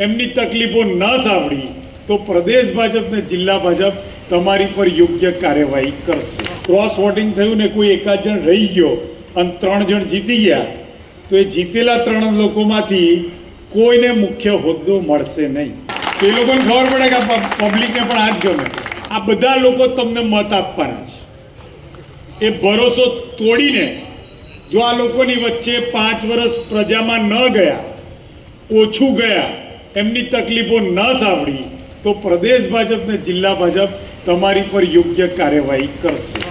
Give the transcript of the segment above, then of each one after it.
એમની તકલીફો ન સાંભળી તો પ્રદેશ ભાજપ ને જિલ્લા ભાજપ તમારી પર યોગ્ય કાર્યવાહી કરશે. ક્રોસ વોટિંગ થયું ને કોઈ એકાદ જણ રહી ગયો અને 3 જણ જીતી ગયા તો એ જીતેલા 3 લોકોમાંથી કોઈને મુખ્ય હોદ્દો મળશે નહીં. તો એ લોકોને ખબર પડે કે પબ્લિકને પણ આ જ ગમે. આ બધા લોકો તમને મત આપવાના છે. એ ભરોસો તોડીને જો આ લોકોની વચ્ચે 5 વર્ષ પ્રજામાં ન ગયા, ઓછું ગયા, એમની તકલીફો ન સાંભળી તો પ્રદેશ ભાજપ ને જિલ્લા ભાજપ તમારી પર યોગ્ય કાર્યવાહી કરશે.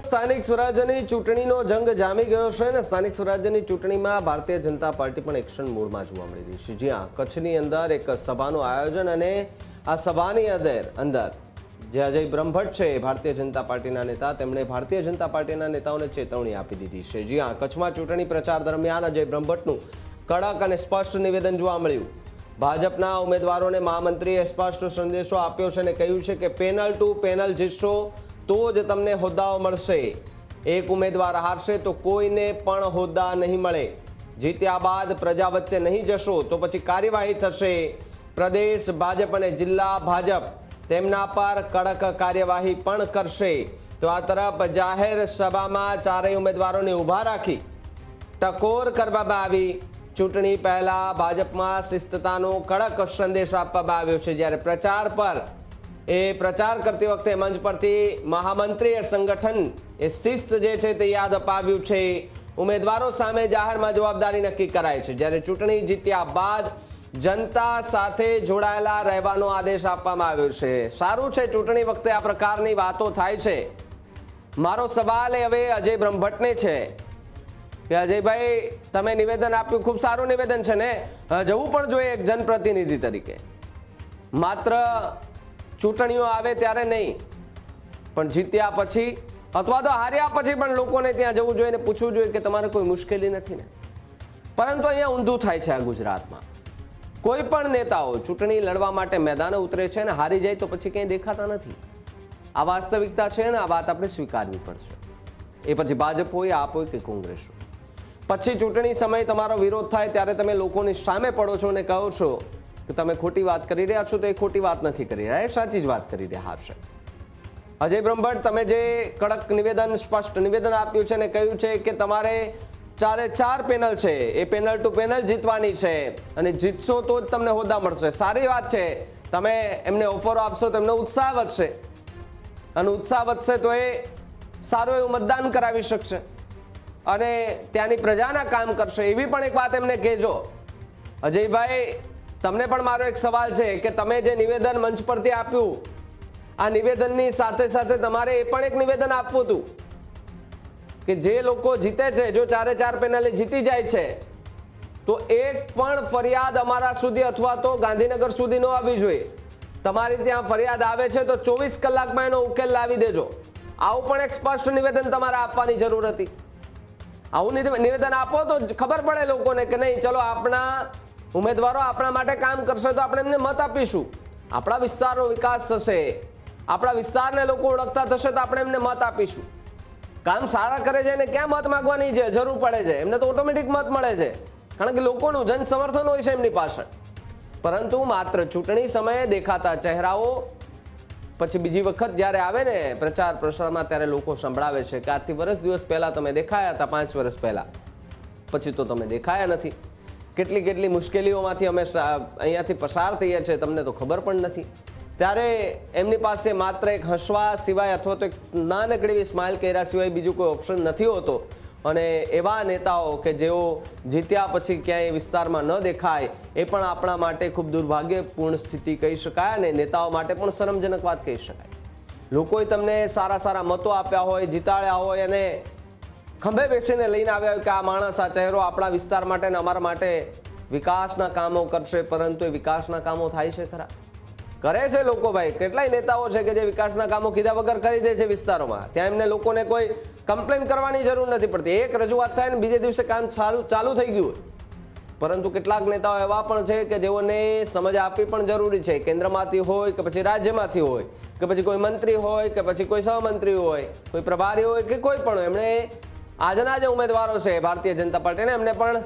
સ્થાનિક સ્વરાજ્યની ચૂંટણીનો જંગ જામી ગયો છે અને સ્થાનિક સ્વરાજ્યની ચૂંટણીમાં ભારતીય જનતા પાર્ટી પણ એક્શન મોડમાં જોવા મળી રહી છે. જ્યાં કચ્છની અંદર એક સભાનું આયોજન અને આ સભાની અંદર જે અજય બ્રહ્મભટ્ટ છે ભારતીય જનતા પાર્ટીના નેતા, તેમણે ભારતીય જનતા પાર્ટીના નેતાઓને ચેતવણી આપી દીધી છે. જ્યાં કચ્છમાં ચૂંટણી પ્રચાર દરમિયાન અજય બ્રહ્મભટ્ટનું કડક અને સ્પષ્ટ નિવેદન જોવા મળ્યું. ભાજપના ઉમેદવારોને મહામંત્રીએ સ્પષ્ટ સંદેશો આપ્યો છે અને કહ્યું છે કે પેનલ ટુ પેનલ જીતશો તો જ તમને હોદ્દાઓ મળશે. એક ઉમેદવાર હારશે તો કોઈને પણ હોદ્દા નહીં મળે. જીત્યા બાદ પ્રજા વચ્ચે નહીં જશો તો પછી કાર્યવાહી થશે. પ્રદેશ ભાજપ અને જિલ્લા ભાજપ તેમના પર કડક કાર્યવાહી પણ કરશે. તો આ તરફ જાહેર સભામાં ચારેય ઉમેદવારોને ઊભા રાખી ટકોર કરવામાં આવી. ચૂંટણી પહેલા ભાજપમાં શિસ્તતાનો કડક સંદેશ આપવામાં આવ્યો છે. જ્યારે પ્રચાર કરતી વખતે મંચ પરથી મહામંત્રીએ સંગઠન એ શિસ્ત જે છે તે યાદ અપાવ્યું છે. ઉમેદવારો સામે જાહેરમાં જવાબદારી નક્કી કરાય છે. જ્યારે ચૂંટણી જીત્યા બાદ જનતા સાથે જોડાયેલા રહેવાનો આદેશ આપવામાં આવ્યો છે. સારું છે, ચૂંટણી વખતે આ પ્રકારની વાતો થાય છે. મારો સવાલ એ હવે અજય બ્રહ્મભટ્ટને છે કે અજયભાઈ, તમે નિવેદન આપ્યું, ખૂબ સારું નિવેદન છે ને, જવું પણ જોઈએ એક જનપ્રતિનિધિ તરીકે. માત્ર ચૂંટણીઓ આવે ત્યારે નહીં, પણ જીત્યા પછી અથવા તો હાર્યા પછી પણ લોકોને ત્યાં જવું જોઈએ ને પૂછવું જોઈએ કે તમારે કોઈ મુશ્કેલી નથી ને. પરંતુ અહીંયા ઊંધું થાય છે. આ ગુજરાતમાં કોઈ પણ નેતાઓ ચૂંટણી લડવા માટે મેદાને ઉતરે છે અને હારી જાય તો પછી ક્યાંય દેખાતા નથી. આ વાસ્તવિકતા છે ને આ વાત આપણે સ્વીકારવી પડશે. એ પછી ભાજપ હોય, આપ હોય કે કોંગ્રેસ હોય. પછી ચૂંટણી સમયે તમારો વિરોધ થાય ત્યારે તમે લોકોની સામે પડો છો અને કહો છો કે તમે ખોટી વાત કરી રહ્યા છો, તો એ ખોટી વાત નથી કરી રહ્યા, એ સાચી જ વાત કરી રહ્યા છે. અજય બ્રહ્મભટ્ટ, તમે જે કડક નિવેદન, સ્પષ્ટ નિવેદન આપ્યું છે અને કહ્યું છે કે તમારે 4 પેનલ છે એ પેનલ ટુ પેનલ જીતવાની છે અને જીતશો તો જ તમને હોદ્દા મળશે. સારી વાત છે. તમે એમને ઓફરો આપશો તો એમનો ઉત્સાહ વધશે અને ઉત્સાહ વધશે તો એ સારું એવું મતદાન કરાવી શકશે અને ત્યાંની પ્રજાના કામ કરશે. એવી પણ એક વાત એમને કહેજો. અજયભાઈ, તમને પણ મારો એક સવાલ છે કે તમે જે નિવેદન મંચ પરથી આપ્યું, આ નિવેદનની સાથે સાથે તમારે એ પણ એક નિવેદન આપવું હતું કે જે લોકો જીતે છે, જો 4 પેનલે જીતી જાય છે તો એક પણ ફરિયાદ અમારા સુધી અથવા તો ગાંધીનગર સુધી ન આવવી જોઈએ. તમારી ત્યાં ફરિયાદ આવે છે તો 24 કલાકમાં એનો ઉકેલ લાવી દેજો. આવું પણ એક સ્પષ્ટ નિવેદન તમારે આપવાની જરૂર હતી. આવું નિવેદન આપો તો ખબર પડે લોકોને કે નહીં, ચલો આપણા ઉમેદવારો આપણા માટે કામ કરશે તો આપણે એમને મત આપીશું. આપણા વિસ્તારનો વિકાસ થશે, આપણા વિસ્તારને લોકો ઓળખતા થશે તો આપણે એમને મત આપીશું. કામ સારા કરે છે ને ક્યાં મત માંગવાની છે જરૂર પડે છે? એમને તો ઓટોમેટિક મત મળે છે, કારણ કે લોકોનું જન સમર્થન હોય છે એમની પાછળ. પરંતુ માત્ર ચૂંટણી સમયે દેખાતા ચહેરાઓ પછી બીજી વખત જ્યારે આવે ને પ્રચાર પ્રસારમાં ત્યારે લોકો સંભળાવે છે કે આજથી દિવસ પહેલા તમે દેખાયા હતા, 5 વર્ષ પહેલા, પછી તો તમે દેખાયા નથી. કેટલી મુશ્કેલીઓમાંથી અમે અહીંયાથી પસાર થઈએ છીએ તમને તો ખબર પણ નથી. ત્યારે એમની પાસે માત્ર એક હસવા સિવાય અથવા તો એક નાનકડી એવી સ્માઇલ કર્યા સિવાય બીજું કોઈ ઓપ્શન નથી હોતો. અને એવા નેતાઓ કે જેઓ જીત્યા પછી ક્યાંય વિસ્તારમાં ન દેખાય એ પણ આપણા માટે ખૂબ દુર્ભાગ્યપૂર્ણ સ્થિતિ કહી શકાય અને નેતાઓ માટે પણ શરમજનક વાત કહી શકાય. લોકોએ તમને સારા મતો આપ્યા હોય, જીતાડ્યા હોય અને ખંભે બેસીને લઈને આવ્યા હોય કે આ માણસ, આ ચહેરો આપણા વિસ્તાર માટે અને અમારા માટે વિકાસના કામો કરશે, પરંતુ એ વિકાસના કામો થાય છે ખરા? કરે છે લોકો ભાઈ. કેટલાય નેતાઓ છે કે જે વિકાસના કામો કીધા વગર કરી દે છે વિસ્તારોમાં. ત્યાં એમને લોકોને કોઈ કમ્પ્લેન કરવાની જરૂર નથી પડતી. એક રજૂઆત થાય ને બીજે દિવસે કામ ચાલુ થઈ ગયું હોય. પરંતુ કેટલાક નેતાઓ એવા પણ છે કે જેઓને સમજ આપવી પણ જરૂરી છે, કેન્દ્રમાંથી હોય કે પછી રાજ્યમાંથી હોય કે પછી કોઈ મંત્રી હોય કે પછી કોઈ સહમંત્રી હોય, કોઈ પ્રભારી હોય કે કોઈ પણ હોય. એમણે આજના જે ઉમેદવારો છે ભારતીય જનતા પાર્ટીને, એમને પણ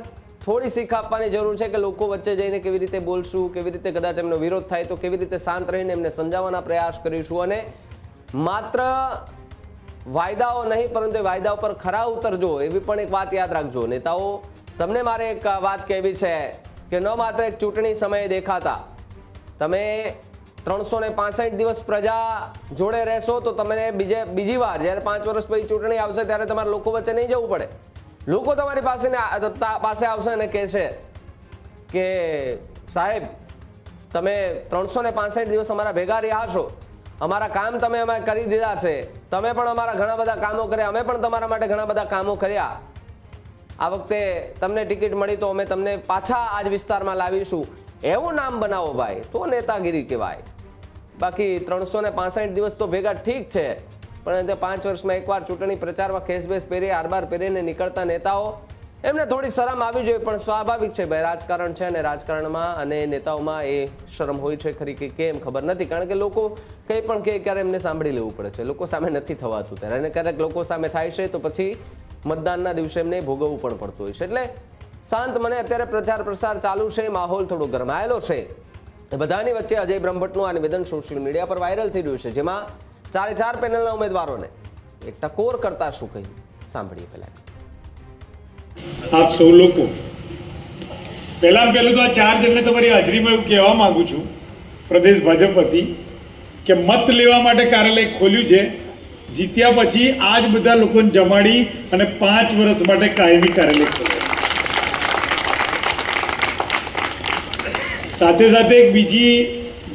થોડી શીખ આપવાની જરૂર છે કે લોકો વચ્ચે જઈને કેવી રીતે બોલશું, કેવી રીતે કદાચ એમનો વિરોધ થાય તો કેવી રીતે શાંત રહીને એમને સમજાવવાના પ્રયાસ કરીશું. અને માત્ર વાયદાઓ નહીં પરંતુ એ વાયદાઓ પર ખરા ઉતરજો, એવી પણ એક વાત યાદ રાખજો નેતાઓ. તમને મારે એક વાત કહેવી છે કે ન માત્ર એક ચૂંટણી સમયે દેખાતા, તમે 365 દિવસ પ્રજા જોડે રહેશો તો તમને બીજી વાર જ્યારે 5 વર્ષ પછી ચૂંટણી આવશે ત્યારે તમારે લોકો વચ્ચે નહીં જવું પડે. લોકો તમારી પાસે આવશે અને કહેશે કે સાહેબ તમે 365 દિવસ અમારા ભેગા રહ્યા છો, અમારા કામ તમે અમે કરી દીધા છે, તમે પણ અમારા ઘણા બધા કામો કર્યા, અમે પણ તમારા માટે ઘણા બધા કામો કર્યા. આ વખતે તમને ટિકિટ મળી તો અમે તમને પાછા આજ વિસ્તારમાં લાવીશું. એવું નામ બનાવો ભાઈ, તો નેતાગીરી કહેવાય. બાકી 365 દિવસ તો ભેગા ઠીક છે, પણ 5 વર્ષમાં એકવાર ચૂંટણી પ્રચારમાં ખેસબેસ પહેરી આરબાર પહેરીને નીકળતા નેતાઓ, એમને થોડી શરમ આવી જોઈએ. પણ સ્વાભાવિક છે ભાઈ, રાજકારણ છે અને રાજકારણમાં અને નેતાઓમાં એ શરમ હોય છે ખરી કે કેમ ખબર નથી. કારણ કે લોકો કંઈ પણ કહે ક્યારે એમને સાંભળી લેવું પડે છે. લોકો સામે નથી થવાતું ત્યારે, અને ક્યારેક લોકો સામે થાય છે તો પછી મતદાનના દિવસે એમને ભોગવવું પણ પડતું હોય છે. એટલે શાંત મને અત્યારે પ્રચાર પ્રસાર ચાલુ છે, માહોલ થોડો ગરમાયેલો છે. એ બધાની વચ્ચે અજય બ્રહ્મભટ્ટનું આ નિવેદન સોશિયલ મીડિયા પર વાયરલ થઈ રહ્યું છે, જેમાં 4 પેનલના ઉમેદવારોને એ ટકોર કરતા શું કહ્યું સાંભળીએ. પહેલા આપ સૌ લોકો, પહેલું તો આ 4 જણને તમારી હાજરીમાં એવું કહેવા માંગુ છું પ્રદેશ ભાજપ વતી કે મત લેવા માટે કાર્યાલય ખોલ્યું છે. જીત્યા પછી આ જ બધા લોકોને જમાડી અને 5 વર્ષ માટે કાયમી કાર્યાલય ખોલ્યું. સાથે સાથે એક બીજી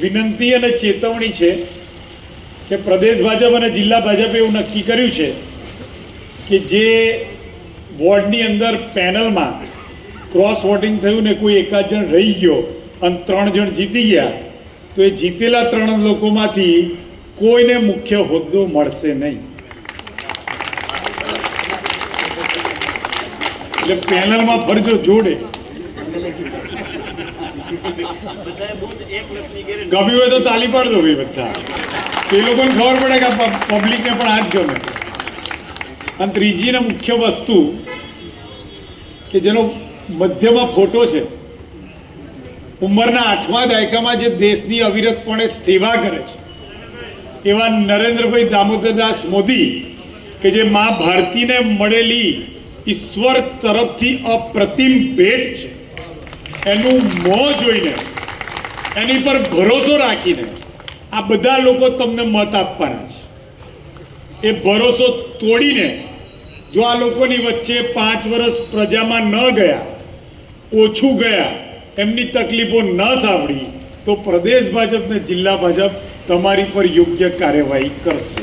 વિનંતી અને ચેતવણી છે કે પ્રદેશ ભાજપ અને જિલ્લા ભાજપે એવું નક્કી કર્યું છે કે જે વોર્ડની અંદર પેનલમાં ક્રોસ વોટિંગ થયું ને કોઈ એકાદ જણ રહી ગયો અને 3 જણ જીતી ગયા, તો એ જીતેલા 3 લોકોમાંથી કોઈને મુખ્ય હોદ્દો મળશે નહીં. એટલે પેનલમાં ફરજો જોડે. ગમ્યું હોય તો તાલી પાડ દો ભાઈ બધા, એ લોકોને ખબર પડે કે પબ્લિકને પણ આ જ ગમે. અને ત્રીજી ને મુખ્ય વસ્તુ કે જેનો મધ્યમાં ફોટો છે, ઉંમરના 8મા દાયકામાં જે દેશની અવિરતપણે સેવા કરે છે એવા નરેન્દ્રભાઈ દામોદરદાસ મોદી, કે જે મા ભારતીને મળેલી ઈશ્વર તરફથી અપ્રતિમ ભેટ છે, એનું મોં જોઈને, એની પર ભરોસો રાખીને આ બધા લોકો તમને મત આપવાના છે. એ ભરોસો તોડીને જો આ લોકોની વચ્ચે 5 વર્ષ પ્રજામાં ન ગયા, ઓછું ગયા, એમની તકલીફો ન સાંભળી, તો પ્રદેશ ભાજપ ને જિલ્લા ભાજપ તમારી પર યોગ્ય કાર્યવાહી કરશે.